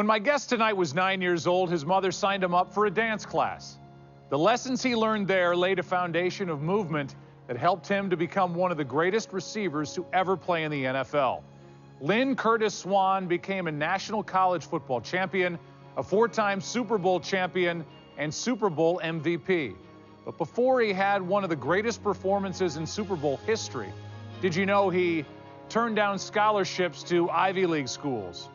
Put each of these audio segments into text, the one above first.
When my guest tonight was 9 years old, his mother signed him up for a dance class. The lessons he learned there laid a foundation of movement that helped him to become one of the greatest receivers to ever play in the NFL. Lynn Swann became a national college football champion, a four-time Super Bowl champion, and Super Bowl MVP. But before he had one of the greatest performances in Super Bowl history, did you know he turned down scholarships to Ivy League schools,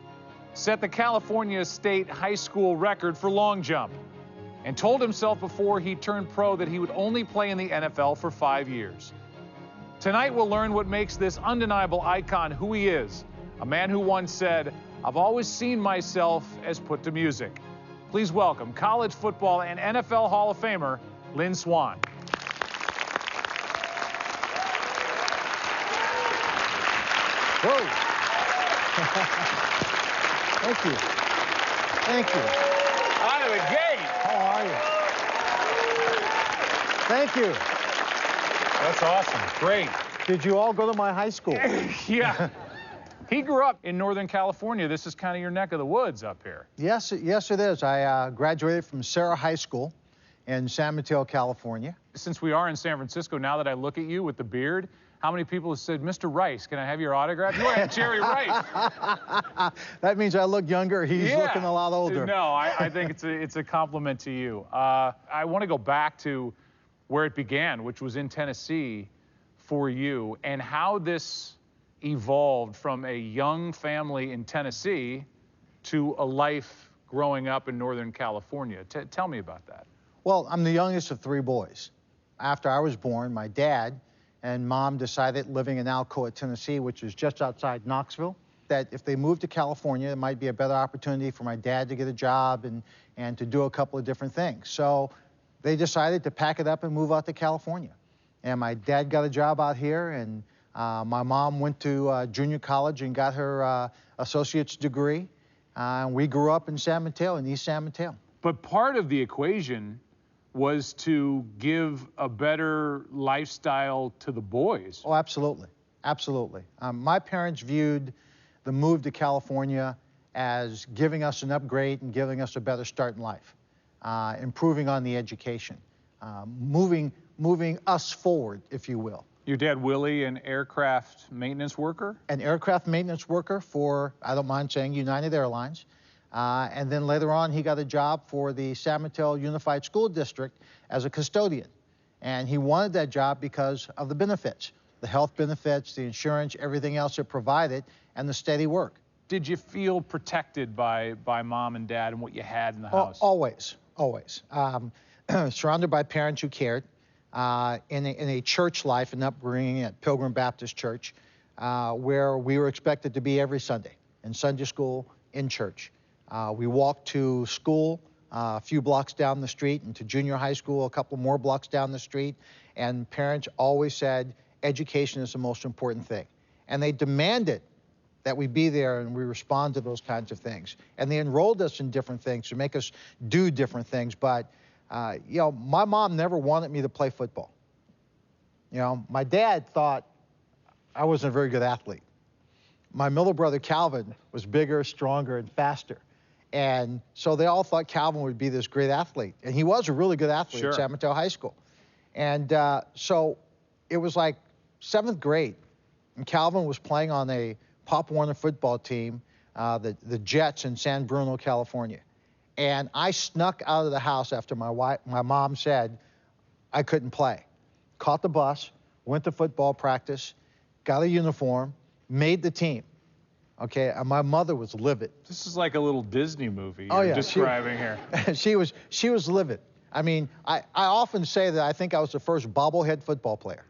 set the California State high school record for long jump, and told himself before he turned pro that he would only play in the NFL for 5 years? Tonight we'll learn what makes this undeniable icon who he is, a man who once said, "I've always seen myself as put to music." Please welcome college football and NFL Hall of Famer, Lynn Swann. Whoa. Thank you. Thank you. Out of the gate. How are you? Thank you. That's awesome. Great. Did you all go to my high school? Yeah. He grew up in Northern California. This is kind of your neck of the woods up here. Yes, yes, it is. I graduated from Sarah High School in San Mateo, California. Since we are in San Francisco, now that I look at you with the beard, how many people have said, "Mr. Rice, can I have your autograph?" You are Jerry Rice. That means I look younger. He's looking a lot older. No, I think it's a compliment to you. I want to go back to where it began, which was in Tennessee for you, and how this evolved from a young family in Tennessee to a life growing up in Northern California. Tell me about that. Well, I'm the youngest of three boys. After I was born, my dad and mom decided, living in Alcoa, Tennessee, which is just outside Knoxville, that if they moved to California, it might be a better opportunity for my dad to get a job and to do a couple of different things. So they decided to pack it up and move out to California. And my dad got a job out here, and my mom went to junior college and got her associate's degree. And we grew up in San Mateo, in East San Mateo. But part of the equation was to give a better lifestyle to the boys. Oh, absolutely. Absolutely. My parents viewed the move to California as giving us an upgrade and giving us a better start in life, improving on the education, moving us forward, if you will. Your dad, Willie, an aircraft maintenance worker? An aircraft maintenance worker for, I don't mind saying, United Airlines. And then later on, he got a job for the San Mateo Unified School District as a custodian. And he wanted that job because of the benefits, the health benefits, the insurance, everything else it provided, and the steady work. Did you feel protected by mom and dad and what you had in the house? Always, always. Surrounded by parents who cared, in a church life and upbringing at Pilgrim Baptist Church, where we were expected to be every Sunday, in Sunday school, in church. We walked to school a few blocks down the street, and to junior high school a couple more blocks down the street, and parents always said education is the most important thing. And they demanded that we be there and we respond to those kinds of things. And they enrolled us in different things to make us do different things. But, you know, my mom never wanted me to play football. You know, my dad thought I wasn't a very good athlete. My middle brother, Calvin, was bigger, stronger, and faster. And so they all thought Calvin would be this great athlete. And he was a really good athlete at San Mateo High School. And so it was like 7th grade, and Calvin was playing on a Pop Warner football team, the Jets in San Bruno, California. And I snuck out of the house after my mom said I couldn't play. Caught the bus, went to football practice, got a uniform, made the team. Okay, and my mother was livid. This is like a little Disney movie you're describing here. she was livid. I mean, I often say that I think I was the first bobblehead football player.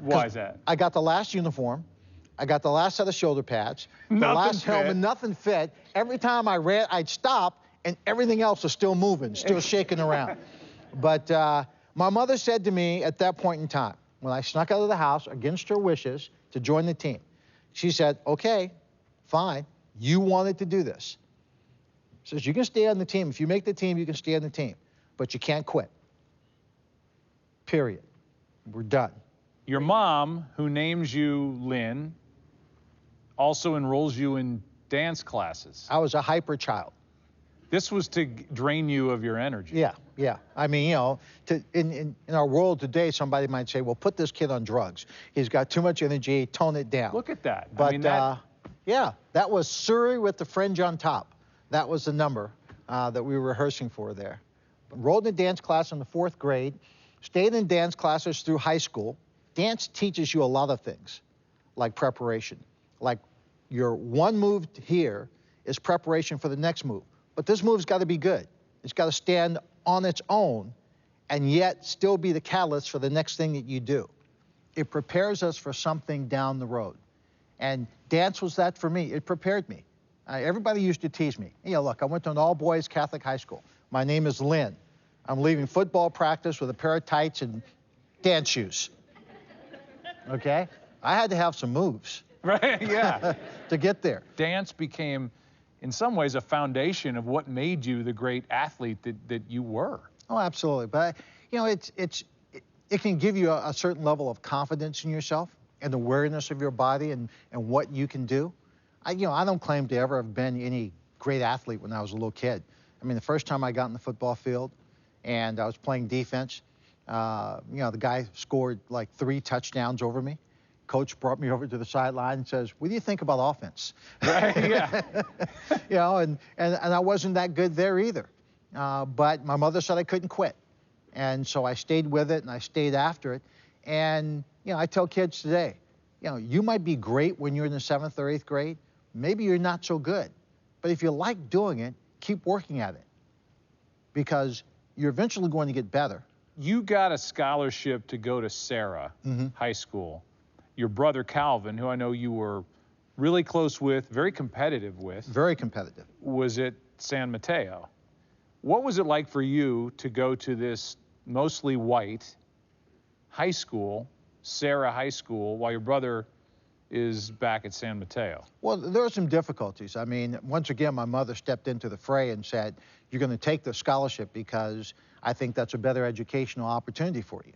Why is that? I got the last uniform. I got the last set of shoulder pads. The last helmet, nothing fit. Every time I ran, I'd stop, and everything else was still moving, still shaking around. But my mother said to me at that point in time, when I snuck out of the house against her wishes to join the team, she said, "Okay, fine, you wanted to do this." She says, "You can stay on the team. If you make the team, you can stay on the team, but you can't quit. Period. We're done." Your mom, who names you Lynn, also enrolls you in dance classes. I was a hyper child. This was to drain you of your energy. Yeah, yeah. I mean, you know, in our world today, somebody might say, well, put this kid on drugs. He's got too much energy, tone it down. Look at that. But, I mean, yeah, that was Surrey with the fringe on top. That was the number that we were rehearsing for there. Enrolled in dance class in the 4th grade, stayed in dance classes through high school. Dance teaches you a lot of things, like preparation. Like your one move here is preparation for the next move. But this move's got to be good. It's got to stand on its own and yet still be the catalyst for the next thing that you do. It prepares us for something down the road. And dance was that for me. It prepared me. Everybody used to tease me. You know, look, I went to an all-boys Catholic high school. My name is Lynn. I'm leaving football practice with a pair of tights and dance shoes. Okay? I had to have some moves. Right, yeah. To get there. Dance became, in some ways, a foundation of what made you the great athlete that you were. Oh, absolutely. But, you know, it can give you a certain level of confidence in yourself and awareness of your body and what you can do. I don't claim to ever have been any great athlete when I was a little kid. I mean, the first time I got in the football field and I was playing defense, the guy scored like 3 touchdowns over me. Coach brought me over to the sideline and says, what do you think about offense? Right, yeah. And I wasn't that good there either. But my mother said I couldn't quit. And so I stayed with it and I stayed after it. And, I tell kids today, you might be great when you're in the 7th or 8th grade. Maybe you're not so good. But if you like doing it, keep working at it because you're eventually going to get better. You got a scholarship to go to Sarah High School. Your brother Calvin, who I know you were really close with, very competitive with. Very competitive. Was at San Mateo. What was it like for you to go to this mostly white high school, Sarah High School, while your brother is back at San Mateo? Well, there were some difficulties. I mean, once again, my mother stepped into the fray and said, you're going to take the scholarship because I think that's a better educational opportunity for you.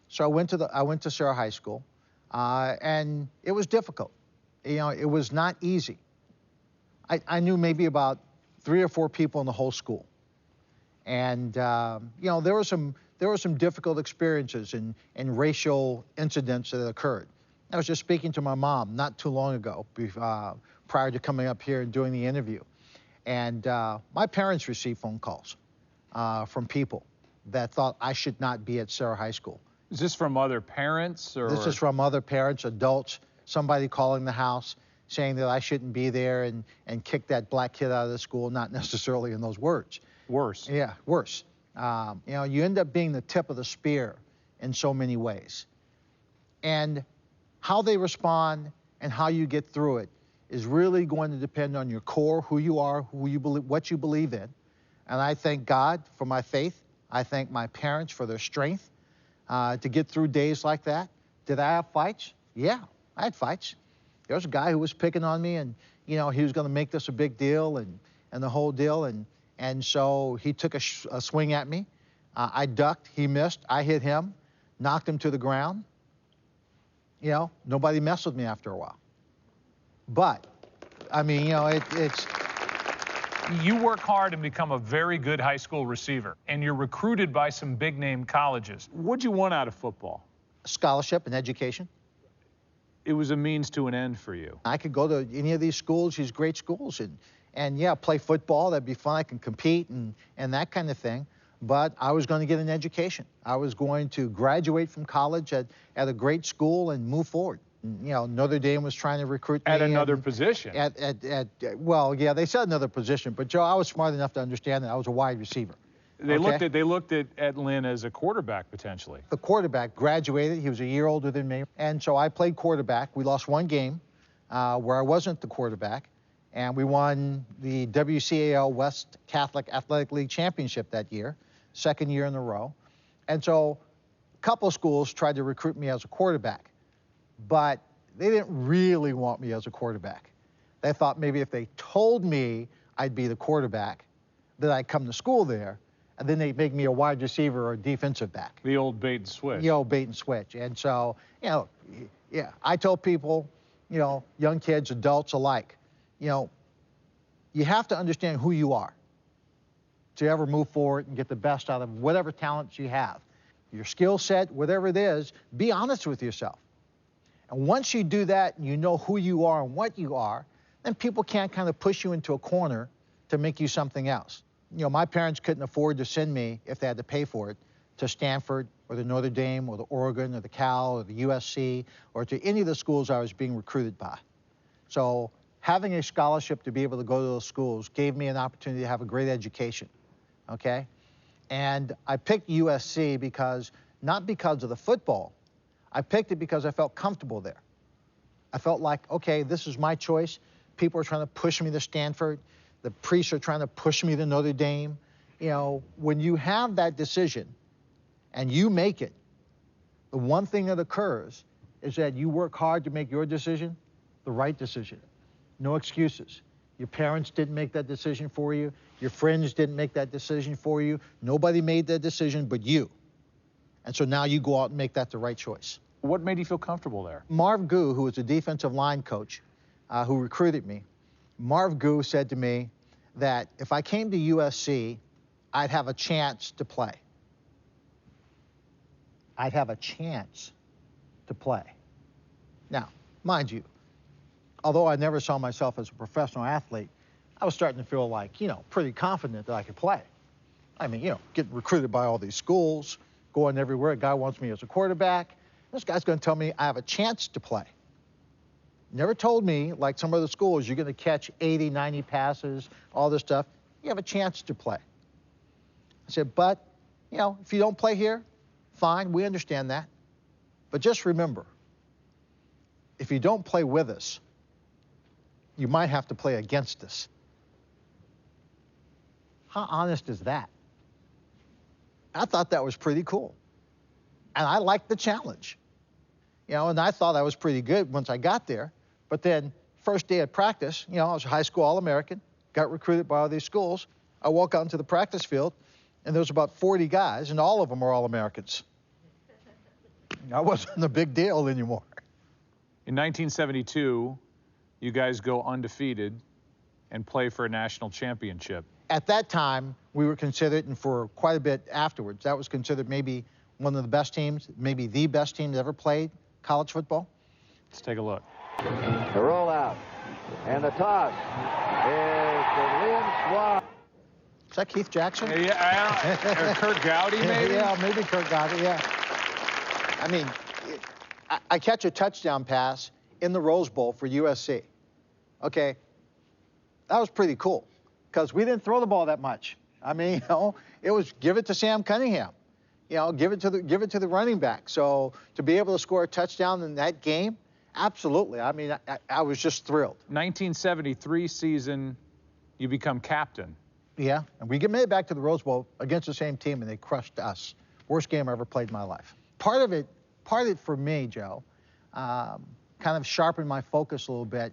So I went to Sarah High School, and it was difficult. It was not easy. I knew maybe about 3 or 4 people in the whole school. And, there were some difficult experiences and racial incidents that occurred. I was just speaking to my mom not too long ago, prior to coming up here and doing the interview. And my parents received phone calls from people that thought I should not be at Sarah High School. Is this from other parents? Or? This is from other parents, adults, somebody calling the house saying that I shouldn't be there and kick that black kid out of the school, not necessarily in those words. Worse. Yeah, worse. You end up being the tip of the spear in so many ways. And how they respond and how you get through it is really going to depend on your core, who you are, who you believe, what you believe in. And I thank God for my faith. I thank my parents for their strength to get through days like that. Did I have fights? Yeah, I had fights. There was a guy who was picking on me, and he was going to make this a big deal and the whole deal. And so he took a swing at me. I ducked. He missed. I hit him, knocked him to the ground. Nobody messed with me after a while. But, I mean, it's... You work hard and become a very good high school receiver, and you're recruited by some big-name colleges. What'd you want out of football? Scholarship and education. It was a means to an end for you. I could go to any of these schools, these great schools, and yeah, play football. That'd be fun. I can compete and that kind of thing. But I was going to get an education. I was going to graduate from college at a great school and move forward. Notre Dame was trying to recruit me. At another position. Well, yeah, they said another position. But, Joe, I was smart enough to understand that I was a wide receiver. They looked at Lynn as a quarterback, potentially. The quarterback graduated. He was a year older than me. And so I played quarterback. We lost one game where I wasn't the quarterback. And we won the WCAL West Catholic Athletic League Championship that year, 2nd year in a row. And so a couple of schools tried to recruit me as a quarterback, but they didn't really want me as a quarterback. They thought maybe if they told me I'd be the quarterback, that I'd come to school there, and then they'd make me a wide receiver or a defensive back. The old bait and switch. The old bait and switch. And so, I told people, young kids, adults alike, you have to understand who you are to ever move forward and get the best out of whatever talents you have. Your skill set, whatever it is, be honest with yourself. And once you do that and you know who you are and what you are, then people can't kind of push you into a corner to make you something else. You know, my parents couldn't afford to send me, if they had to pay for it, to Stanford or the Notre Dame or the Oregon or the Cal or the USC or to any of the schools I was being recruited by. So having a scholarship to be able to go to those schools gave me an opportunity to have a great education, okay? And I picked USC because, not because of the football, I picked it because I felt comfortable there. I felt like, okay, this is my choice. People are trying to push me to Stanford. The priests are trying to push me to Notre Dame. You know, when you have that decision and you make it, the one thing that occurs is that you work hard to make your decision the right decision. No excuses. Your parents didn't make that decision for you. Your friends didn't make that decision for you. Nobody made that decision but you. And so now you go out and make that the right choice. What made you feel comfortable there? Marv Gu, who was a defensive line coach who recruited me, Marv Gu said to me that if I came to USC, I'd have a chance to play. I'd have a chance to play. Now, mind you, although I never saw myself as a professional athlete, I was starting to feel like, you know, pretty confident that I could play. I mean, you know, getting recruited by all these schools, going everywhere. A guy wants me as a quarterback. This guy's going to tell me I have a chance to play. Never told me, like some other schools, you're going to catch 80, 90 passes, all this stuff. You have a chance to play. I said, but, you know, if you don't play here, fine, we understand that. But just remember, if you don't play with us, you might have to play against us. How honest is that? I thought that was pretty cool. And I liked the challenge. You know, and I thought I was pretty good once I got there. But then, first day of practice, you know, I was a high school All-American, got recruited by all these schools. I walk out into the practice field, and there was about 40 guys, and all of them were All-Americans. I wasn't a big deal anymore. In 1972, you guys go undefeated and play for a national championship. At that time, we were considered, and for quite a bit afterwards, that was considered maybe one of the best teams, maybe the best team that ever played college football. Let's take a look. The rollout and the toss is to Lynn Swann. Is that Keith Jackson? Yeah, or Kurt Gowdy, maybe? Yeah, maybe Kurt Gowdy, yeah. I mean, I catch a touchdown pass in the Rose Bowl for USC. Okay, that was pretty cool because we didn't throw the ball that much. I mean, you know, it was give it to Sam Cunningham. You know, give it to the running back. So to be able to score a touchdown in that game, absolutely. I mean, I was just thrilled. 1973 season, you become captain. Yeah, and we made it back to the Rose Bowl against the same team, and they crushed us. Worst game I ever played in my life. Part of it for me, Joe, kind of sharpened my focus a little bit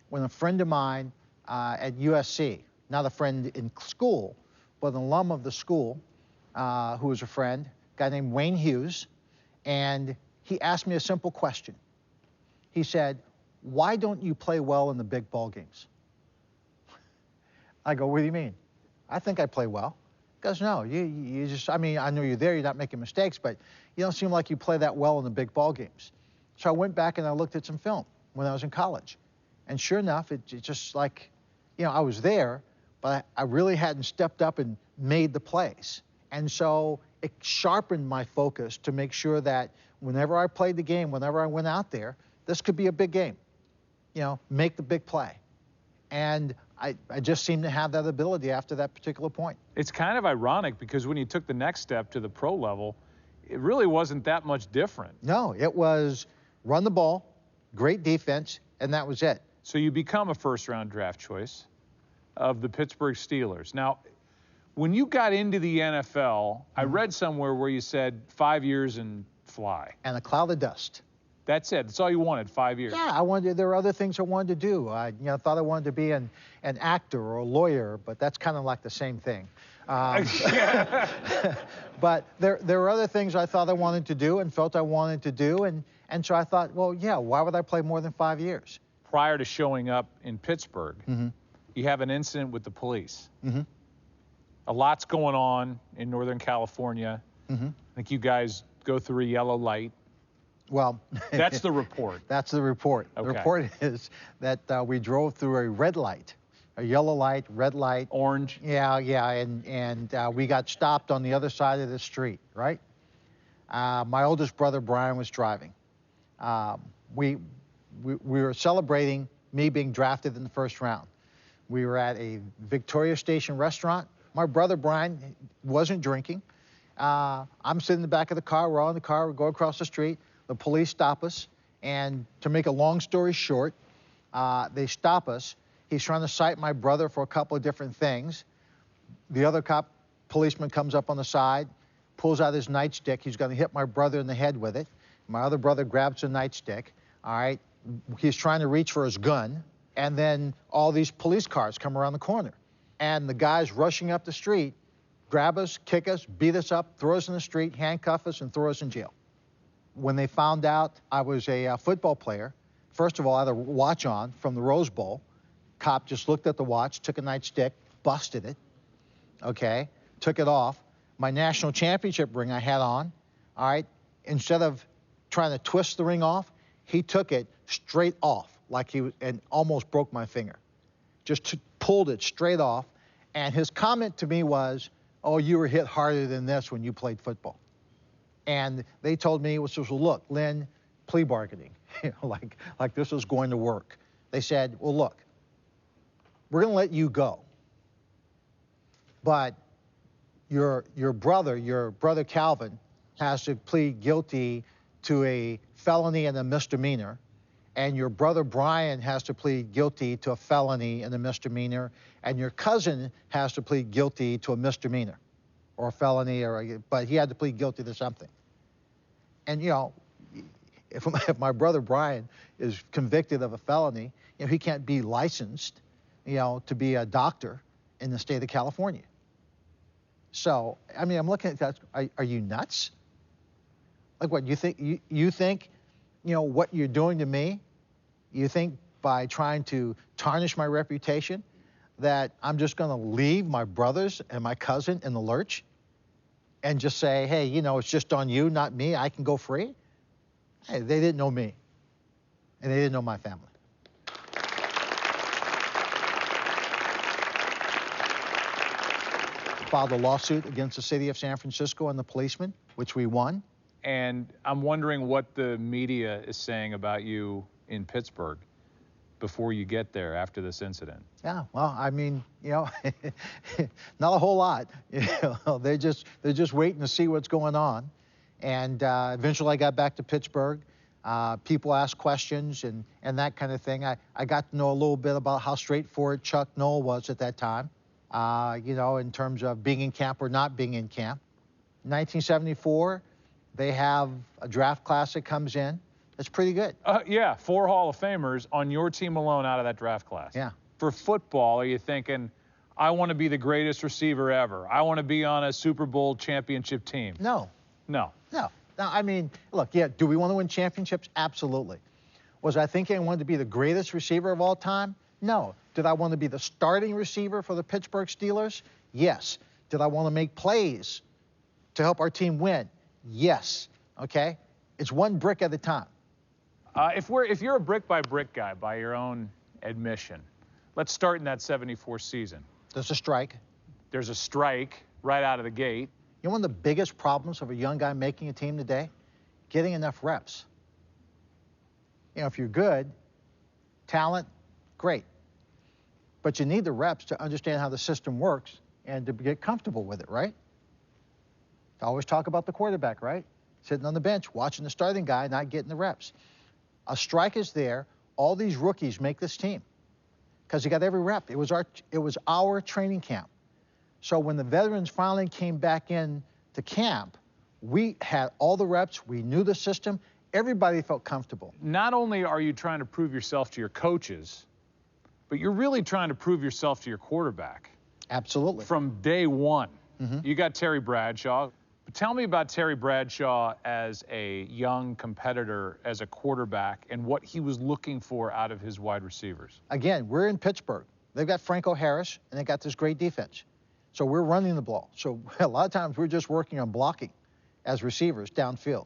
when a friend of mine at USC, not a friend in school, but an alum of the school, who was a friend, a guy named Wayne Hughes, and he asked me a simple question. He said, why don't you play well in the big ball games? I go, what do you mean? I think I play well. He goes, no, you just, I mean, I know you're there, you're not making mistakes, but you don't seem like you play that well in the big ball games. So I went back and I looked at some film when I was in college. And sure enough, it just like, you know, I was there, but I really hadn't stepped up and made the plays. And so it sharpened my focus to make sure that whenever I played the game, whenever I went out there, this could be a big game. You know, make the big play. And I just seemed to have that ability after that particular point. It's kind of ironic because when you took the next step to the pro level, it really wasn't that much different. No, it was run the ball, great defense, and that was it. So you become a first-round draft choice of the Pittsburgh Steelers. Now, when you got into the NFL, I read somewhere where you said 5 years and fly. And a cloud of dust. That's it. That's all you wanted, 5 years. Yeah, there were other things I wanted to do. I thought I wanted to be an actor or a lawyer, but that's kind of like the same thing. But there were other things I thought I wanted to do and felt I wanted to do, and so I thought, well, yeah, why would I play more than 5 years? Prior to showing up in Pittsburgh, you have an incident with the police. Mm-hmm. A lot's going on in Northern California. Mm-hmm. I think you guys go through a yellow light. Well, that's the report. That's the report. Okay. The report is that we drove through a red light, a yellow light, red light. Orange. Yeah, and we got stopped on the other side of the street, right? My oldest brother, Brian, was driving. We were celebrating me being drafted in the first round. We were at a Victoria Station restaurant. My brother, Brian, wasn't drinking. I'm sitting in the back of the car. We're all in the car. We go across the street. The police stop us. And to make a long story short, they stop us. He's trying to cite my brother for a couple of different things. The other policeman comes up on the side, pulls out his nightstick. He's going to hit my brother in the head with it. My other brother grabs the nightstick. All right. He's trying to reach for his gun. And then all these police cars come around the corner. And the guys rushing up the street grab us, kick us, beat us up, throw us in the street, handcuff us, and throw us in jail. When they found out I was a football player, first of all, I had a watch on from the Rose Bowl. Cop just looked at the watch, took a nightstick, busted it, okay, took it off. My national championship ring I had on, all right, instead of trying to twist the ring off, he took it straight off like he was, and almost broke my finger. Just pulled it straight off. And his comment to me was, oh, you were hit harder than this when you played football. And they told me, well, look, Lynn, plea bargaining, like this was going to work. They said, well, look, we're going to let you go. But your brother Calvin has to plead guilty to a felony and a misdemeanor. And your brother Brian has to plead guilty to a felony and a misdemeanor, and your cousin has to plead guilty to a misdemeanor or a felony, but he had to plead guilty to something. And, you know, if my brother Brian is convicted of a felony, you know, he can't be licensed, you know, to be a doctor in the state of California. So, I mean, I'm looking at that. Are you nuts? Like what, you think, you know, what you're doing to me, you think by trying to tarnish my reputation that I'm just going to leave my brothers and my cousin in the lurch and just say, hey, you know, it's just on you, not me, I can go free? Hey, they didn't know me, and they didn't know my family. Filed a lawsuit against the city of San Francisco and the policeman, which we won. And I'm wondering what the media is saying about you in Pittsburgh before you get there after this incident. Yeah, well, I mean, you know, not a whole lot. You know, they're just waiting to see what's going on. And eventually I got back to Pittsburgh. People asked questions and that kind of thing. I got to know a little bit about how straightforward Chuck Noll was at that time, you know, in terms of being in camp or not being in camp. 1974, they have a draft class that comes in. That's pretty good. Yeah, 4 Hall of Famers on your team alone out of that draft class. Yeah. For football, are you thinking, I want to be the greatest receiver ever. I want to be on a Super Bowl championship team? No. No. No. Now, I mean, look, yeah, do we want to win championships? Absolutely. Was I thinking I wanted to be the greatest receiver of all time? No. Did I want to be the starting receiver for the Pittsburgh Steelers? Yes. Did I want to make plays to help our team win? Yes. Okay? It's one brick at a time. If you're a brick-by-brick guy, by your own admission, let's start in that 74 season. There's a strike. There's a strike right out of the gate. You know one of the biggest problems of a young guy making a team today? Getting enough reps. You know, if you're good, talent, great. But you need the reps to understand how the system works and to get comfortable with it, right? I always talk about the quarterback, right? Sitting on the bench, watching the starting guy, not getting the reps. A strike is there. All these rookies make this team because you got every rep. It was our training camp. So when the veterans finally came back in to camp, we had all the reps. We knew the system. Everybody felt comfortable. Not only are you trying to prove yourself to your coaches, but you're really trying to prove yourself to your quarterback. Absolutely. From day one. Mm-hmm. You got Terry Bradshaw. But tell me about Terry Bradshaw as a young competitor, as a quarterback, and what he was looking for out of his wide receivers. Again, we're in Pittsburgh. They've got Franco Harris, and they got this great defense. So we're running the ball. So a lot of times we're just working on blocking as receivers downfield.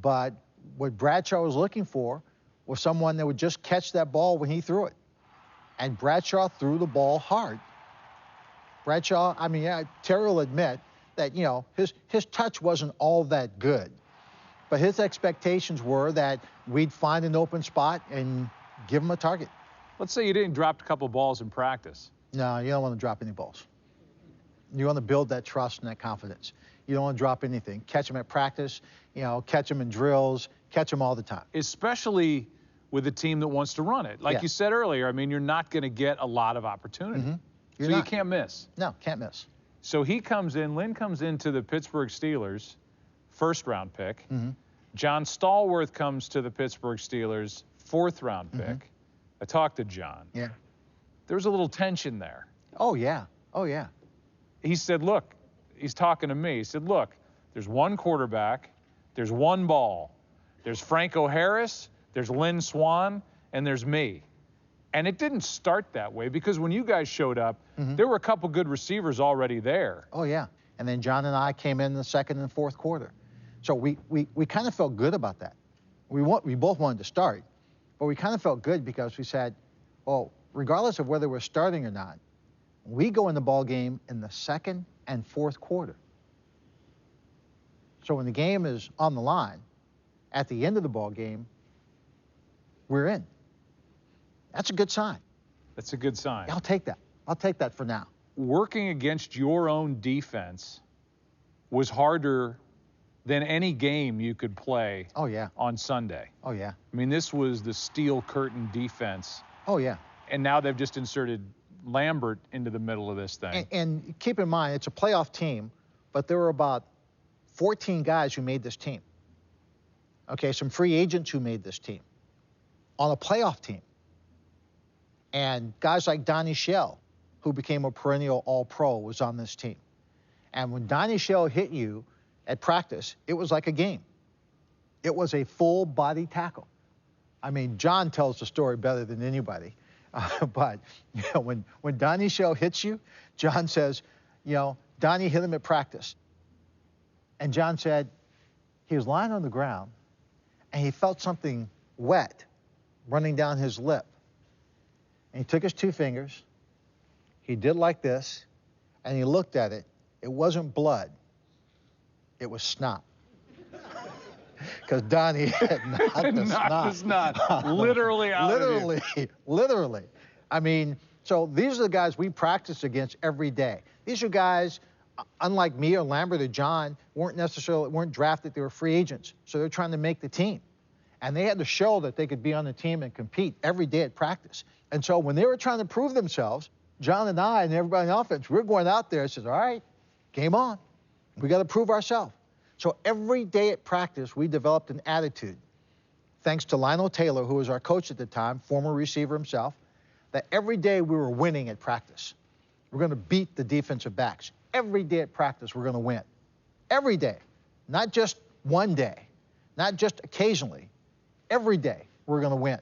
But what Bradshaw was looking for was someone that would just catch that ball when he threw it. And Bradshaw threw the ball hard. Bradshaw, I mean, yeah, Terry will admit that, you know, his touch wasn't all that good. But his expectations were that we'd find an open spot and give him a target. Let's say you didn't drop a couple balls in practice. No, you don't want to drop any balls. You want to build that trust and that confidence. You don't want to drop anything. Catch them at practice, you know, catch them in drills, catch them all the time. Especially with a team that wants to run it. Like you said earlier, I mean, you're not going to get a lot of opportunity. Mm-hmm. So you can't miss. No, can't miss. So he comes in, Lynn comes into the Pittsburgh Steelers, first-round pick. Mm-hmm. John Stallworth comes to the Pittsburgh Steelers, fourth-round pick. Mm-hmm. I talked to John. Yeah. There was a little tension there. Oh, yeah. Oh, yeah. He said, look, he's talking to me. He said, look, there's one quarterback, there's one ball. There's Franco Harris, there's Lynn Swann, and there's me. And it didn't start that way because when you guys showed up, there were a couple good receivers already there. Oh, yeah. And then John and I came in the second and fourth quarter. So we kind of felt good about that. We both wanted to start, but we kind of felt good because we said, well, regardless of whether we're starting or not, we go in the ball game in the second and fourth quarter. So when the game is on the line, at the end of the ball game, we're in. That's a good sign. That's a good sign. I'll take that. I'll take that for now. Working against your own defense was harder than any game you could play on Sunday. Oh, yeah. I mean, this was the steel curtain defense. Oh, yeah. And now they've just inserted Lambert into the middle of this thing. And keep in mind, it's a playoff team, but there were about 14 guys who made this team. Okay, some free agents who made this team on a playoff team. And guys like Donnie Shell, who became a perennial All-Pro, was on this team. And when Donnie Shell hit you at practice, it was like a game. It was a full-body tackle. I mean, John tells the story better than anybody. But you know, when Donnie Shell hits you, John says, you know, Donnie hit him at practice. And John said he was lying on the ground, and he felt something wet running down his lip. And he took his two fingers, he did like this, and he looked at it. It wasn't blood. It was snot. Because Donnie had knocked the snot. Literally out of you. Literally. I mean, so these are the guys we practice against every day. These are guys, unlike me or Lambert or John, weren't drafted. They were free agents. So they're trying to make the team. And they had to show that they could be on the team and compete every day at practice. And so when they were trying to prove themselves, John and I and everybody in the offense, we're going out there and says, all right, game on. We got to prove ourselves. So every day at practice, we developed an attitude, thanks to Lionel Taylor, who was our coach at the time, former receiver himself, that every day we were winning at practice. We're going to beat the defensive backs. Every day at practice, we're going to win. Every day. Not just one day. Not just occasionally. Every day, we're going to win.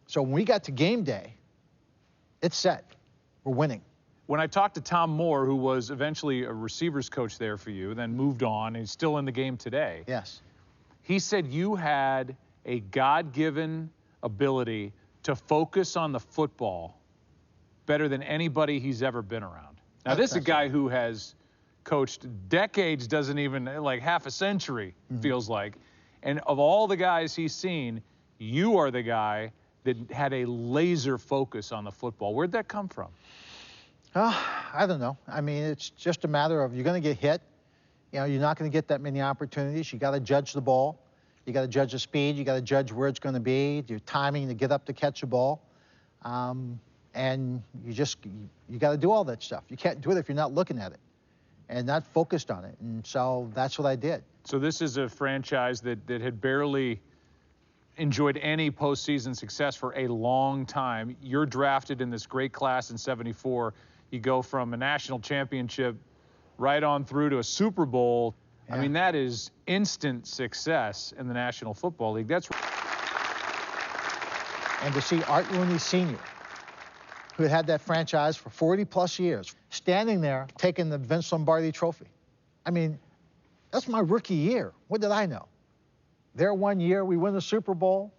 So when we got to game day, it's set. We're winning. When I talked to Tom Moore, who was eventually a receivers coach there for you, then moved on, and he's still in the game today. Yes. He said you had a God-given ability to focus on the football better than anybody he's ever been around. Now, this is a guy who has coached decades, doesn't even, like half a century, feels like. And of all the guys he's seen, you are the guy that had a laser focus on the football. Where'd that come from? I don't know. I mean, it's just a matter of you're going to get hit. You know, you're not going to get that many opportunities. You got to judge the ball. You got to judge the speed. You got to judge where it's going to be, your timing to get up to catch the ball. And you got to do all that stuff. You can't do it if you're not looking at it and not focused on it. And so that's what I did. So this is a franchise that had barely enjoyed any postseason success for a long time. You're drafted in this great class in '74. You go from a national championship right on through to a Super Bowl. Yeah. I mean, that is instant success in the National Football League. That's. And to see Art Rooney Sr., who had that franchise for 40-plus years, standing there taking the Vince Lombardi trophy. I mean, that's my rookie year. What did I know? There one year, we win the Super Bowl.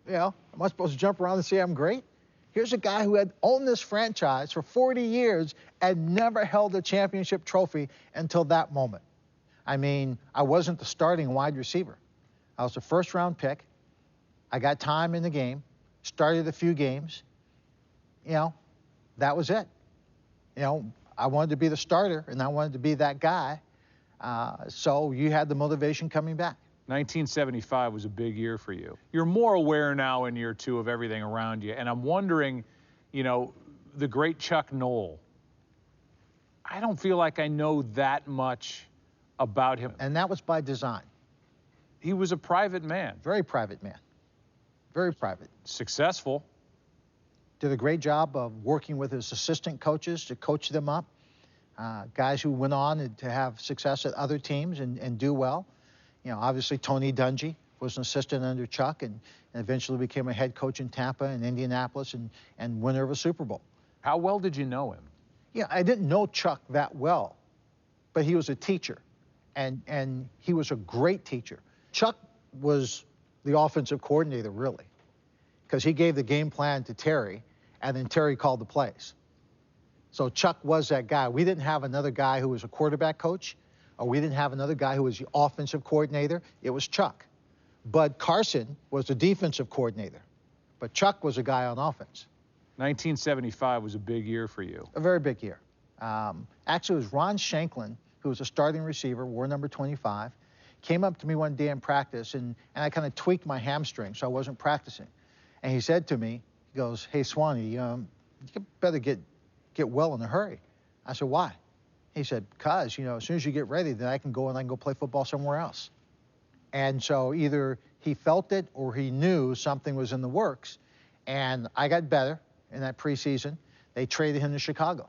You know, am I supposed to jump around and say I'm great? Here's a guy who had owned this franchise for 40 years and never held a championship trophy until that moment. I mean, I wasn't the starting wide receiver. I was the first-round pick. I got time in the game, started a few games. You know, that was it. You know, I wanted to be the starter, and I wanted to be that guy. So you had the motivation coming back. 1975 was a big year for you. You're more aware now in year two of everything around you, and I'm wondering, you know, the great Chuck Noll. I don't feel like I know that much about him. And that was by design. He was a private man. Very private man. Very private. Successful. Did a great job of working with his assistant coaches to coach them up. Guys who went on to have success at other teams and do well. You know, obviously Tony Dungy was an assistant under Chuck and eventually became a head coach in Tampa and Indianapolis and winner of a Super Bowl. How well did you know him? Yeah, I didn't know Chuck that well, but he was a teacher, and he was a great teacher. Chuck was the offensive coordinator, really, because he gave the game plan to Terry, and then Terry called the plays. So Chuck was that guy. We didn't have another guy who was a quarterback coach, or we didn't have another guy who was the offensive coordinator. It was Chuck. Bud Carson was the defensive coordinator, but Chuck was a guy on offense. 1975 was a big year for you. A very big year. Actually, it was Ron Shanklin, who was a starting receiver, wore number 25, came up to me one day in practice, and I kind of tweaked my hamstring, so I wasn't practicing. And he said to me, he goes, "Hey, Swanee, you better get well in a hurry." I said, "Why?" He said, "Because, you know, as soon as you get ready, then I can go play football somewhere else." And so either he felt it or he knew something was in the works. And I got better in that preseason. They traded him to Chicago.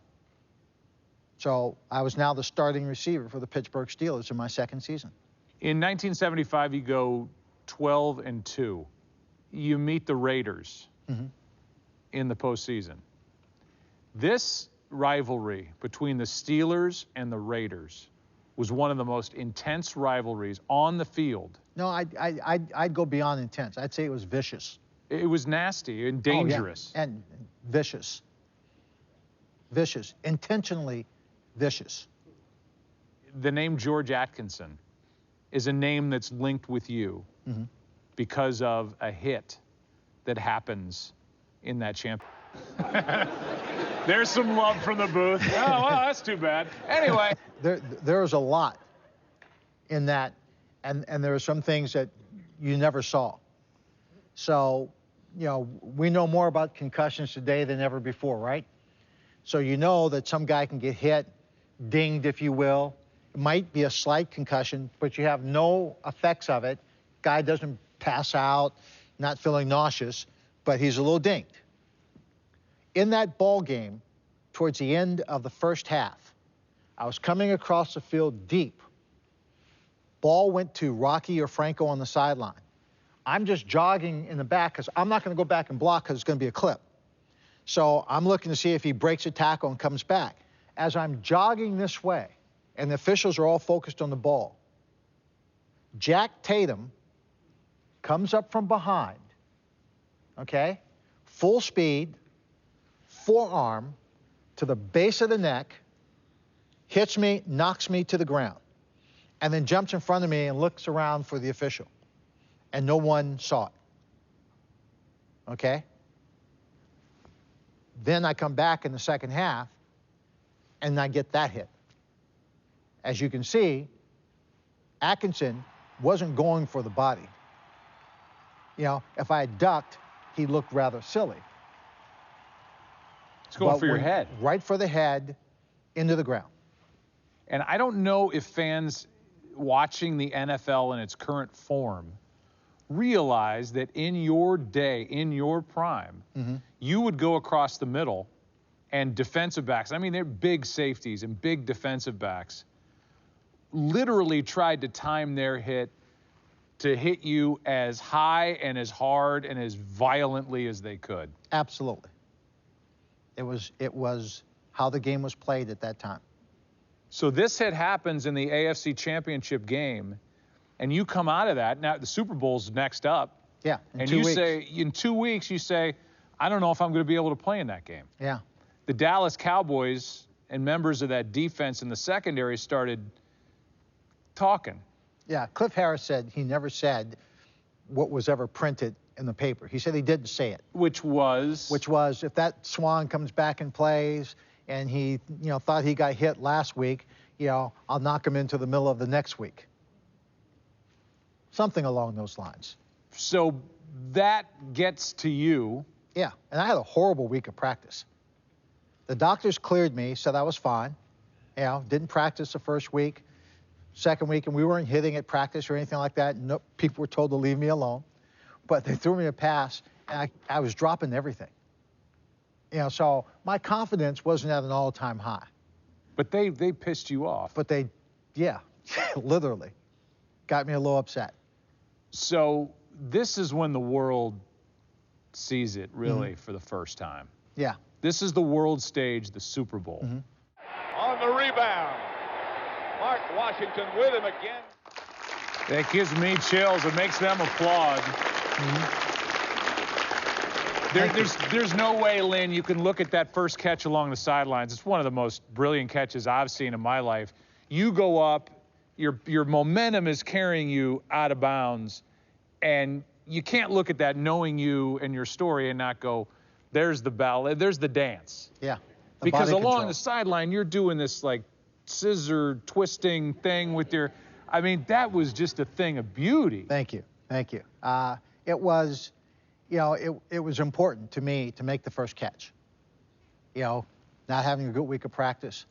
So I was now the starting receiver for the Pittsburgh Steelers in my second season. In 1975, you go 12-2. You meet the Raiders in the postseason. This rivalry between the Steelers and the Raiders was one of the most intense rivalries on the field. No, I'd go beyond intense. I'd say it was vicious. It was nasty and dangerous. Oh, yeah. And vicious. Vicious. Intentionally vicious. The name George Atkinson is a name that's linked with you because of a hit that happens in that championship. There's some love from the booth. Oh, well, that's too bad. Anyway. There was a lot in that, and there are some things that you never saw. So, you know, we know more about concussions today than ever before, right? So you know that some guy can get hit, dinged, if you will. It might be a slight concussion, but you have no effects of it. Guy doesn't pass out, not feeling nauseous, but he's a little dinged. In that ball game, towards the end of the first half, I was coming across the field deep. Ball went to Rocky or Franco on the sideline. I'm just jogging in the back because I'm not going to go back and block because it's going to be a clip. So I'm looking to see if he breaks a tackle and comes back. As I'm jogging this way, and the officials are all focused on the ball, Jack Tatum comes up from behind, okay, full speed, forearm to the base of the neck, hits me, knocks me to the ground, and then jumps in front of me and looks around for the official. And no one saw it. Okay? Then I come back in the second half, and I get that hit. As you can see, Atkinson wasn't going for the body. You know, if I had ducked, he looked rather silly. It's going for your head. Right for the head, into the ground. And I don't know if fans watching the NFL in its current form realize that in your day, in your prime, you would go across the middle and defensive backs, I mean, they're big safeties and big defensive backs, literally tried to time their hit to hit you as high and as hard and as violently as they could. Absolutely. It was how the game was played at that time. So this happens in the AFC Championship game, and you come out of that. Now the Super Bowl's next up. Yeah, and you say, in 2 weeks, you say, I don't know if I'm going to be able to play in that game. Yeah. The Dallas Cowboys and members of that defense in the secondary started talking. Yeah, Cliff Harris said he never said what was ever printed in the paper. He said he didn't say it. Which was? Which was, if that Swann comes back and plays and he, thought he got hit last week, I'll knock him into the middle of the next week. Something along those lines. So that gets to you. Yeah, and I had a horrible week of practice. The doctors cleared me, said I was fine. Didn't practice the first week. Second week, and we weren't hitting at practice or anything like that. No, people were told to leave me alone. But they threw me a pass, and I was dropping everything. So my confidence wasn't at an all-time high. But they pissed you off. But yeah, literally, got me a little upset. So this is when the world sees it, really, for the first time. Yeah. This is the world stage, the Super Bowl. On the rebound, Mark Washington with him again. That gives me chills. It makes them applaud. There's no way, Lynn, you can look at that first catch along the sidelines. It's one of the most brilliant catches I've seen in my life. You go up, your momentum is carrying you out of bounds, and you can't look at that knowing you and your story and not go, there's the ballet, there's the dance. Yeah. Because along the sideline, you're doing this like scissor twisting thing with your, that was just a thing of beauty. Thank you. It was, it was important to me to make the first catch. Not having a good week of practice.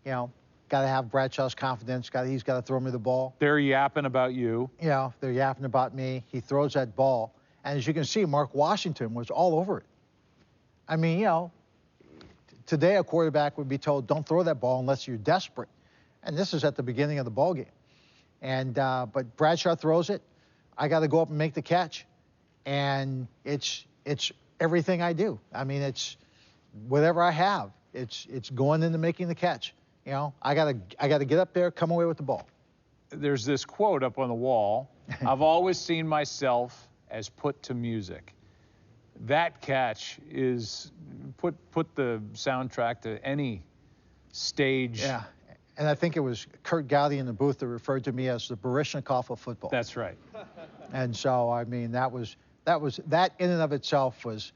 Got to have Bradshaw's confidence. He's got to throw me the ball. They're yapping about you. They're yapping about me. He throws that ball. And as you can see, Mark Washington was all over it. Today a quarterback would be told, don't throw that ball unless you're desperate. And this is at the beginning of the ball game. And but Bradshaw throws it. I got to go up and make the catch. And it's everything I do. It's whatever I have. It's going into making the catch. I gotta get up there, come away with the ball. There's this quote up on the wall. I've always seen myself as put to music. That catch is put the soundtrack to any stage. Yeah, and I think it was Kurt Gowdy in the booth that referred to me as the Baryshnikov of football. That's right. And so that in and of itself was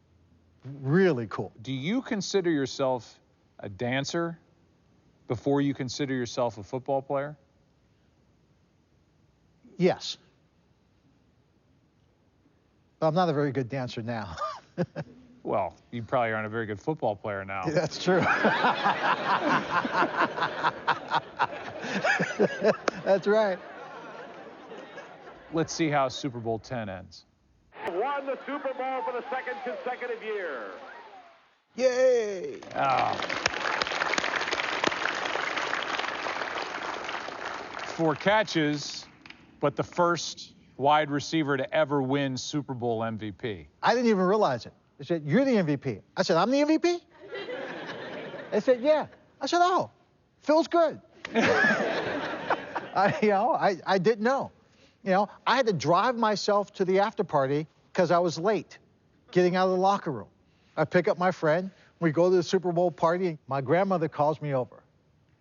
really cool. Do you consider yourself a dancer before you consider yourself a football player? Yes. But I'm not a very good dancer now. Well, you probably aren't a very good football player now. That's true. That's right. Let's see how Super Bowl 10 ends. Won the Super Bowl for the second consecutive year. Yay! Oh. 4 catches, but the first wide receiver to ever win Super Bowl MVP. I didn't even realize it. They said, you're the MVP. I said, I'm the MVP? They said, yeah. I said, oh, feels good. I didn't know. I had to drive myself to the after party because I was late getting out of the locker room. I pick up my friend. We go to the Super Bowl party. And my grandmother calls me over.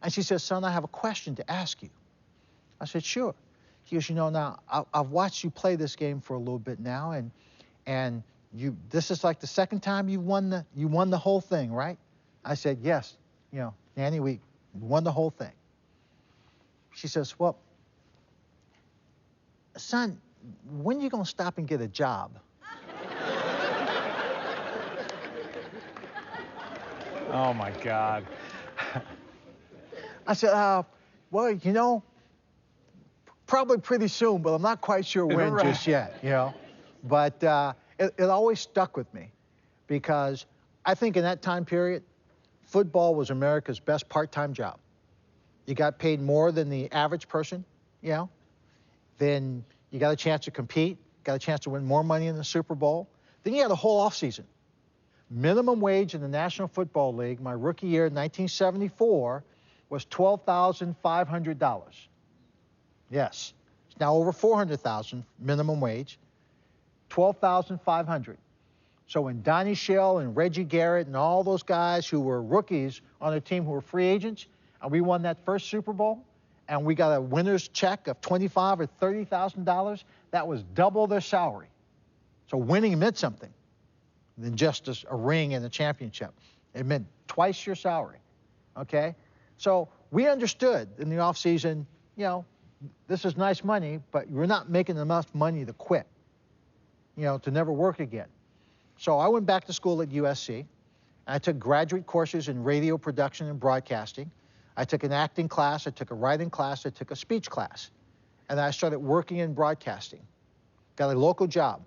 And she says, son, I have a question to ask you. I said, sure. She goes, now, I've watched you play this game for a little bit now, and this is like the second time you won the whole thing, right? I said, yes. Nanny, we won the whole thing. She says, well, son, when are you going to stop and get a job? Oh, my God. I said, well, probably pretty soon, but I'm not quite sure when Right. just yet, But it always stuck with me because I think in that time period, football was America's best part-time job. You got paid more than the average person, Then you got a chance to compete, got a chance to win more money in the Super Bowl. Then you had a whole off season. Minimum wage in the National Football League, my rookie year in 1974, was $12,500. Yes, it's now over $400,000 minimum wage, $12,500. So when Donnie Shell and Reggie Garrett and all those guys who were rookies on their team who were free agents, and we won that first Super Bowl, and we got a winner's check of $25,000 or $30,000, that was double their salary. So winning meant something than just a ring and a championship. It meant twice your salary, okay? So we understood in the offseason, you know, this is nice money, but you're not making enough money to quit, you know, to never work again. So I went back to school at USC, and I took graduate courses in radio production and broadcasting. I took an acting class, I took a writing class, I took a speech class. And I started working in broadcasting. Got a local job.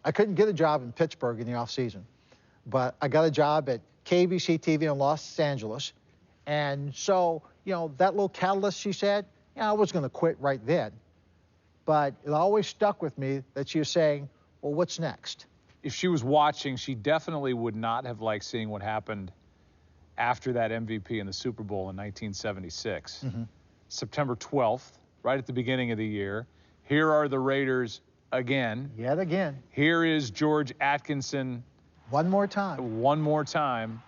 I couldn't get a job in Pittsburgh in the off season, but I got a job at KBC TV in Los Angeles. And so, you know, that little catalyst, she said, yeah, I was going to quit right then. But it always stuck with me that she was saying, well, what's next? If she was watching, she definitely would not have liked seeing what happened after that MVP in the Super Bowl in 1976. Mm-hmm. September 12th, right at the beginning of the year. Here are the Raiders again. Yet again. Here is George Atkinson. One more time. One more time.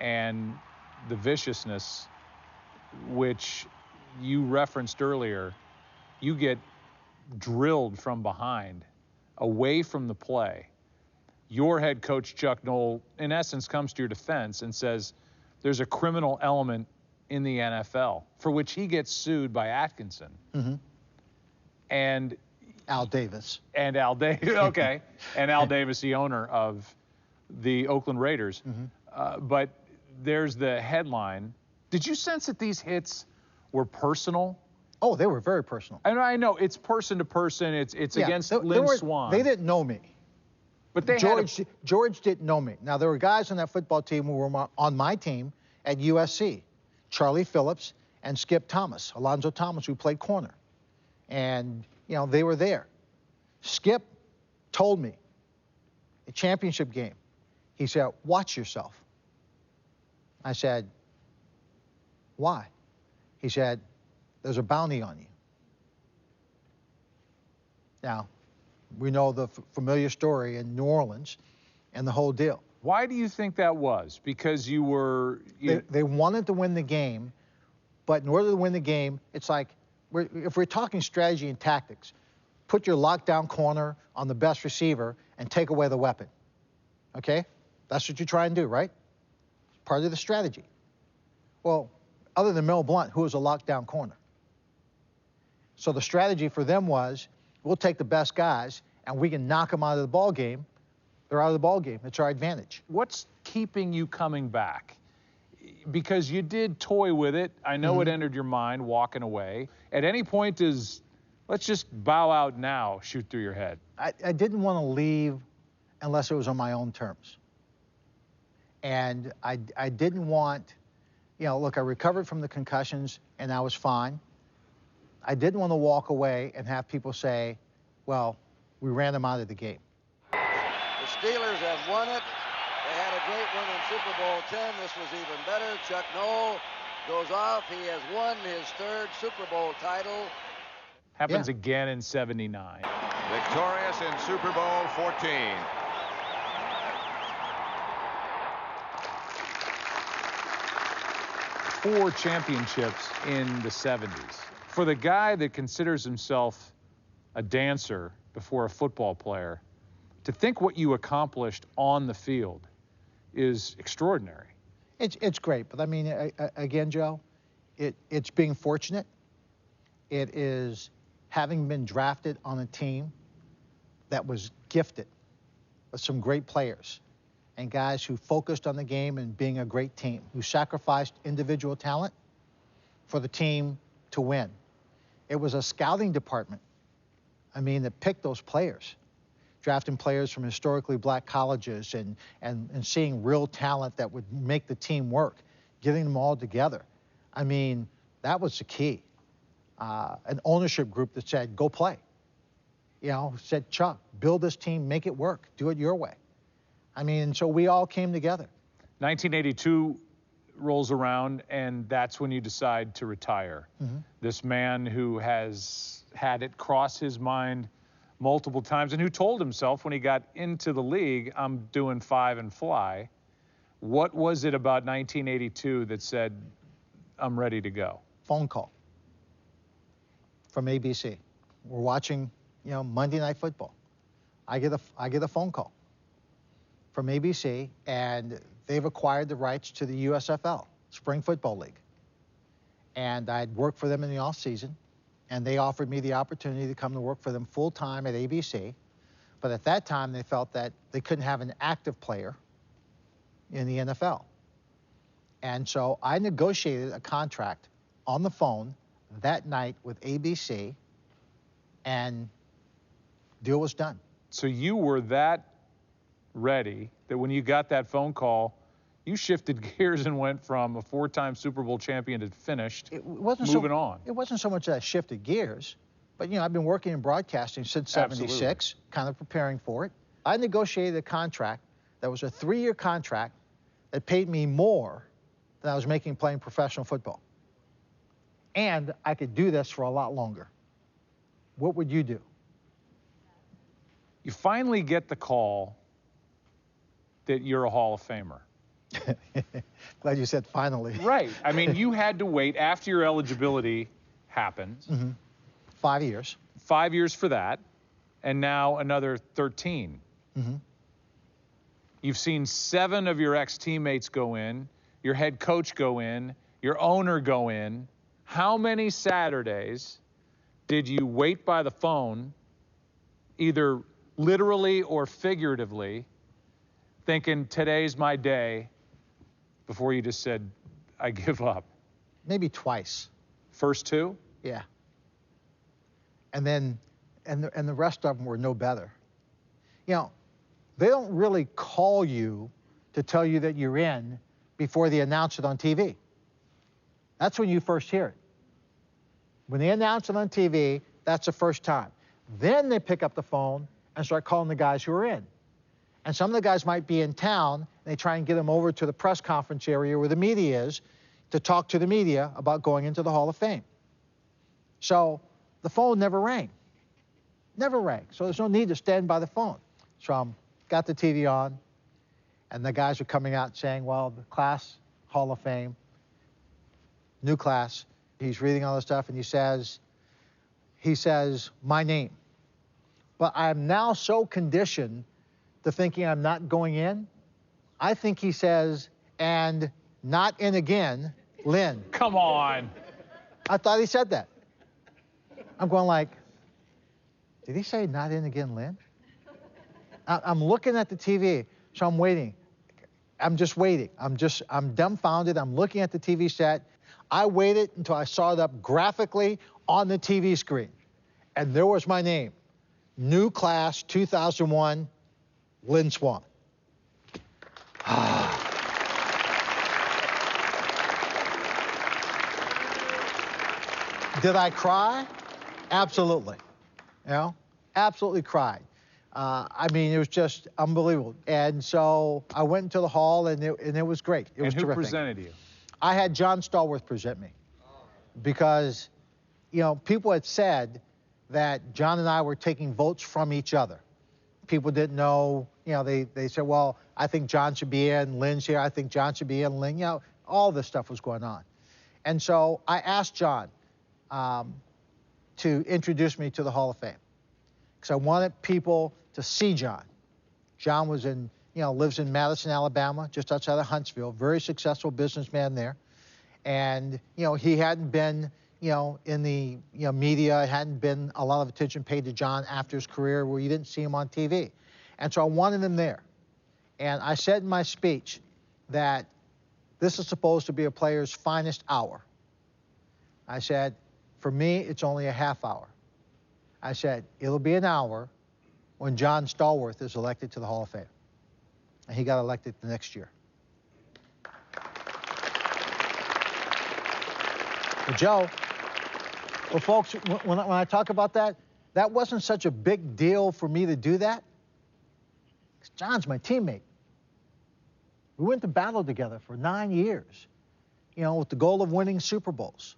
And the viciousness, which you referenced earlier, you get drilled from behind, away from the play. Your head coach, Chuck Noll, in essence, comes to your defense and says there's a criminal element in the NFL, for which he gets sued by Atkinson. Mm-hmm. And Al Davis. And Al Davis, okay. And Al Davis, the owner of the Oakland Raiders. Mm-hmm. But there's the headline. Did you sense that these hits were personal? Oh, they were very personal. And I know it's person to person. It's against Lynn Swann. They didn't know me. But they George didn't know me. Now, there were guys on that football team who were on my team at USC. Charlie Phillips and Skip Thomas, Alonzo Thomas, who played corner. And, you know, they were there. Skip told me, a championship game, he said, watch yourself. I said, why? He said, there's a bounty on you. Now, we know the familiar story in New Orleans and the whole deal. Why do you think that was? Because you were... They wanted to win the game, but in order to win the game, it's like, if we're talking strategy and tactics, put your lockdown corner on the best receiver and take away the weapon, okay? That's what you try and do, right? Part of the strategy. Well, other than Mel Blount, who was a lockdown corner. So the strategy for them was, we'll take the best guys, and we can knock them out of the ball game. They're out of the ball game. It's our advantage. What's keeping you coming back? Because you did toy with it. I know it entered your mind walking away. At any point does, let's just bow out now, shoot through your head? I didn't want to leave unless it was on my own terms. And I didn't want, you know, look, I recovered from the concussions, and I was fine. I didn't want to walk away and have people say, well, we ran them out of the game. The Steelers have won it. They had a great win in Super Bowl X. This was even better. Chuck Noll goes off. He has won his third Super Bowl title. Happens again in '79. Victorious in Super Bowl 14. Four championships in the '70s. For the guy that considers himself a dancer before a football player, to think what you accomplished on the field is extraordinary. It's great, but I mean, again, Joe, it's being fortunate. It is having been drafted on a team that was gifted with some great players and guys who focused on the game and being a great team, who sacrificed individual talent for the team to win. It was a scouting department, I mean, that picked those players, drafting players from historically black colleges and seeing real talent that would make the team work, getting them all together. I mean, that was the key. An ownership group that said, go play. You know, said, Chuck, build this team, make it work, do it your way. I mean, so we all came together. 1982 rolls around, and that's when you decide to retire. Mm-hmm. This man who has had it cross his mind multiple times and who told himself when he got into the league, I'm doing 5 and fly. What was it about 1982 that said, I'm ready to go? Phone call from ABC. We're watching, Monday Night Football. I get a phone call from ABC, and they've acquired the rights to the USFL, Spring Football League. And I'd worked for them in the off season, and they offered me the opportunity to come to work for them full time at ABC. But at that time, they felt that they couldn't have an active player in the NFL. And so I negotiated a contract on the phone that night with ABC, and deal was done. So you were that ready that when you got that phone call, you shifted gears and went from a 4-time Super Bowl champion to finished, moving on. It wasn't so much that I shifted gears, but I've been working in broadcasting since '76, Absolutely. kind of preparing for it. I negotiated a contract that was a 3-year contract that paid me more than I was making playing professional football. And I could do this for a lot longer. What would you do? You finally get the call that you're a Hall of Famer. Glad you said finally. Right. I mean, you had to wait after your eligibility happened. Mm-hmm. 5 years. 5 years for that, and now another 13. Mm-hmm. You've seen 7 of your ex-teammates go in, your head coach go in, your owner go in. How many Saturdays did you wait by the phone, either literally or figuratively, thinking today's my day, before you just said, I give up? Maybe twice. First 2? Yeah. And then, and the rest of them were no better. They don't really call you to tell you that you're in before they announce it on TV. That's when you first hear it. When they announce it on TV, that's the first time. Then they pick up the phone and start calling the guys who are in. And some of the guys might be in town, and they try and get them over to the press conference area where the media is to talk to the media about going into the Hall of Fame. So the phone never rang. Never rang. So there's no need to stand by the phone. So I got the TV on, and the guys are coming out saying, well, the class, Hall of Fame, new class. He's reading all this stuff, and he says, my name. But I'm now so conditioned to thinking I'm not going in. I think he says, and not in again, Lynn. Come on. I thought he said that. I'm going like, did he say not in again, Lynn? I'm looking at the TV, so I'm waiting. I'm just waiting. I'm dumbfounded. I'm looking at the TV set. I waited until I saw it up graphically on the TV screen. And there was my name. New class 2001, Lynn Swann. Did I cry? Absolutely. Absolutely cried. I mean, it was just unbelievable. And so I went into the hall, and it was great. It was terrific. And who presented you? I had John Stallworth present me because, people had said that John and I were taking votes from each other. People didn't know, they said, well, I think John should be in, Lynn's here, I think John should be in, Lynn, all this stuff was going on. And so I asked John to introduce me to the Hall of Fame because I wanted people to see John. John was lives in Madison, Alabama, just outside of Huntsville, very successful businessman there. And, he hadn't been, in the media, hadn't been a lot of attention paid to John after his career where you didn't see him on TV. And so I wanted him there. And I said in my speech that this is supposed to be a player's finest hour. I said, for me, it's only a half hour. I said, it'll be an hour when John Stallworth is elected to the Hall of Fame. And he got elected the next year. Well, Joe, folks, when I talk about that, that wasn't such a big deal for me to do that. 'Cause John's my teammate. We went to battle together for 9 years, you know, with the goal of winning Super Bowls.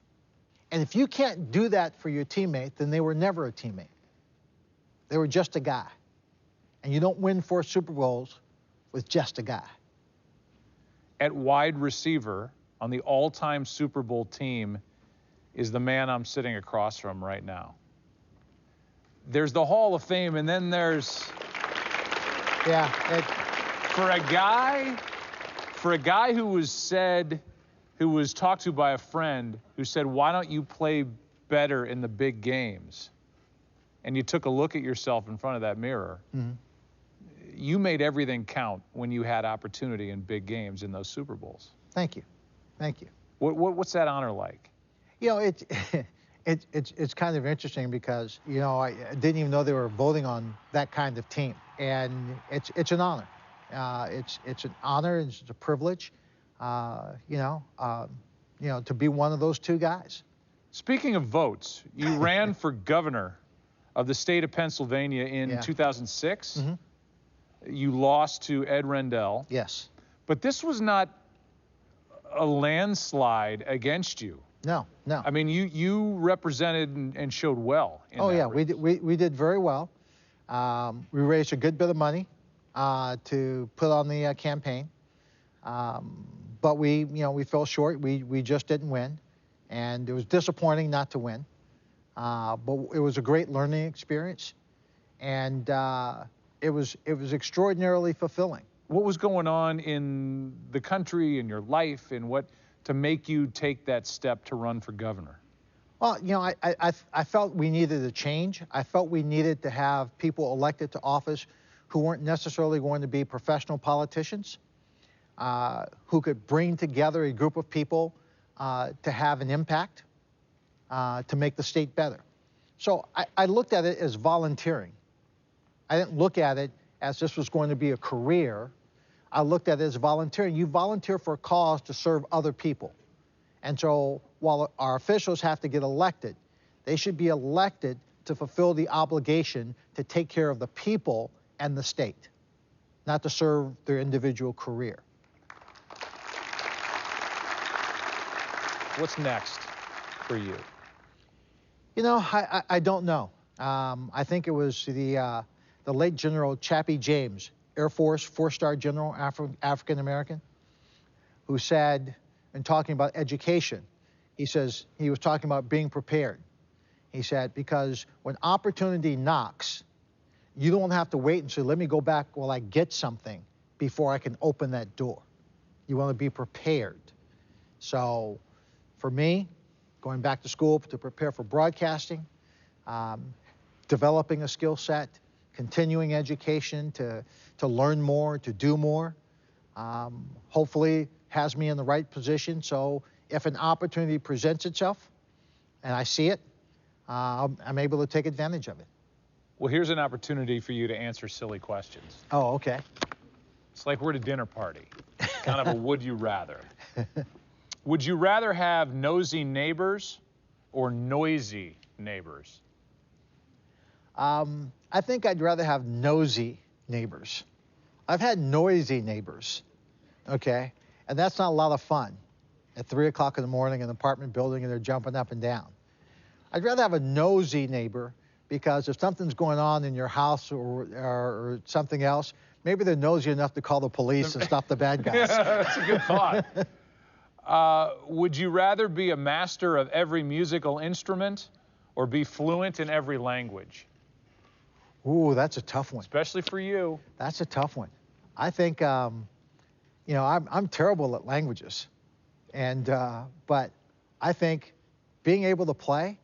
And if you can't do that for your teammate, then they were never a teammate. They were just a guy. And you don't win 4 Super Bowls with just a guy. At wide receiver on the all-time Super Bowl team is the man I'm sitting across from right now. There's the Hall of Fame, and then there's... Yeah. For a guy who was talked to by a friend who said, why don't you play better in the big games? And you took a look at yourself in front of that mirror. Mm-hmm. You made everything count when you had opportunity in big games in those Super Bowls. Thank you. Thank you. What's that honor like? You know, it's kind of interesting because, you know, I didn't even know they were voting on that kind of team. And it's an honor. It's an honor, it's a privilege, you know, to be one of those 2 guys. Speaking of votes, you ran for governor of the state of Pennsylvania in 2006. Mm-hmm. You lost to Ed Rendell. Yes. But this was not a landslide against you. No. I mean, you represented and showed well in that race. We did very well. We raised a good bit of money to put on the campaign. But we fell short. We just didn't win. And it was disappointing not to win. But it was a great learning experience. And it was extraordinarily fulfilling. What was going on in the country, in your life, and what to make you take that step to run for governor? Well, you know, I felt we needed a change. I felt we needed to have people elected to office who weren't necessarily going to be professional politicians, who could bring together a group of people to have an impact, to make the state better. So I looked at it as volunteering. I didn't look at it as this was going to be a career. I looked at it as volunteering. You volunteer for a cause to serve other people. And so while our officials have to get elected, they should be elected to fulfill the obligation to take care of the people and the state, not to serve their individual career. What's next for you? You know, I don't know. I think it was the late General Chappie James, Air Force 4-star general, African-American, who said, in talking about education, he says, he was talking about being prepared. He said, because when opportunity knocks, you don't have to wait and say, let me go back while I get something before I can open that door. You want to be prepared. So for me, going back to school to prepare for broadcasting, developing a skill set, continuing education to learn more, to do more, hopefully has me in the right position. So if an opportunity presents itself and I see it, I'm able to take advantage of it. Well, here's an opportunity for you to answer silly questions. Oh, okay. It's like we're at a dinner party, kind of a would you rather. Would you rather have nosy neighbors or noisy neighbors? I think I'd rather have nosy neighbors. I've had noisy neighbors, okay? And that's not a lot of fun at 3 o'clock in the morning in an apartment building and they're jumping up and down. I'd rather have a nosy neighbor because if something's going on in your house or something else, maybe they're nosy enough to call the police and stop the bad guys. That's a good thought. Would you rather be a master of every musical instrument or be fluent in every language? Ooh, that's a tough one. Especially for you. That's a tough one. I think, you know, I'm terrible at languages. And, but I think being able to play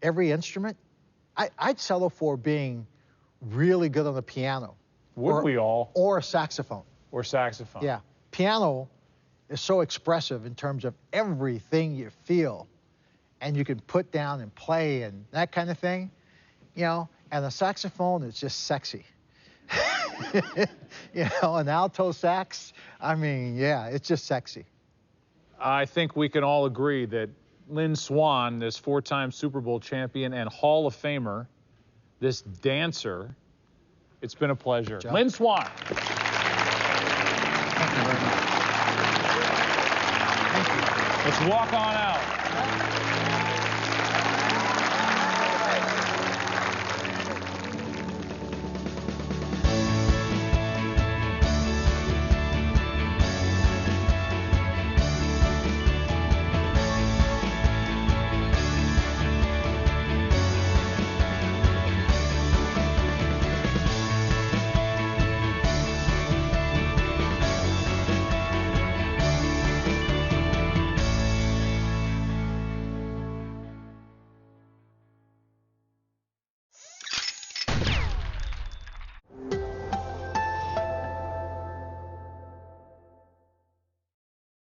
every instrument, I'd settle for being really good on the piano. Would we all? Or a saxophone. Or saxophone. Yeah. Piano is so expressive in terms of everything you feel and you can put down and play and that kind of thing, you know, and the saxophone is just sexy. You know, an alto sax, I mean, yeah, it's just sexy. I think we can all agree that Lynn Swann, this 4-time Super Bowl champion and Hall of Famer, this dancer, it's been a pleasure. Lynn Swann. Thank you very much. Thank you. Let's walk on out.